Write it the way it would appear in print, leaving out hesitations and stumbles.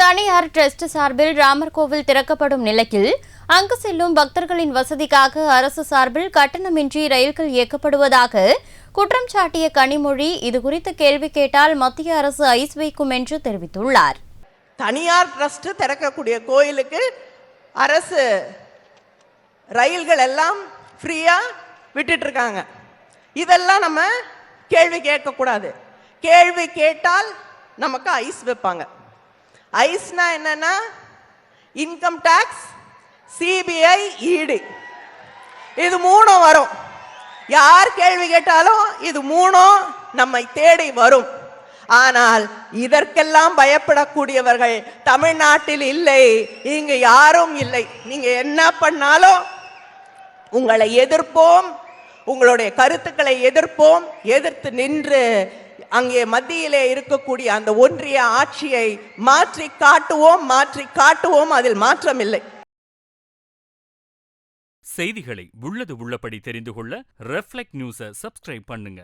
தனியார் டிரஸ்ட் சார்பில் ராமர் கோவில் திறக்கப்படும் நிலையில் அங்கு செல்லும் பக்தர்களின் வசதிக்காக அரசு சார்பில் கட்டணமின்றி ரயில்கள் இயக்கப்படுவதாக குற்றம் சாட்டிய கனிமொழி இதுகுறித்து கேள்வி கேட்டால் மத்திய அரசு ஐஸ் வைக்கும் என்று தெரிவித்துள்ளார். தனியார் டிரஸ்ட் திறக்கக்கூடிய கோயிலுக்கு அரசு ரயில்கள் எல்லாம் ஃப்ரீயா விட்டுட்டு இருக்காங்க. இதெல்லாம் நம்ம கேள்வி கேட்கக்கூடாது. கேள்வி கேட்டால் நமக்கு ஐஸ் வைப்பாங்க. ஐஸ்னா என்னன்னா இன்கம் டாக்ஸ், சிபிஐ, இடி, இது மூணும் வரும். யார் கேள்வி கேட்டாலும் இது மூணும் நம்மை தேடி வரும். ஆனால் இதற்கெல்லாம் பயப்படக்கூடியவர்கள் தமிழ்நாட்டில் இல்லை, இங்கு யாரும் இல்லை. நீங்க என்ன பண்ணாலும் உங்களை எதிர்ப்போம், உங்களுடைய கருத்துக்களை எதிர்ப்போம். எதிர்த்து நின்று அங்கே மத்தியிலே இருக்கக்கூடிய அந்த ஒன்றிய ஆட்சியை மாற்றி காட்டுவோம். அதில் மாற்றம் இல்லை. செய்திகளை உள்ளது உள்ளபடி தெரிந்து கொள்ள ரெஃப்ளெக்ட் நியூஸை சப்ஸ்கிரைப் பண்ணுங்க.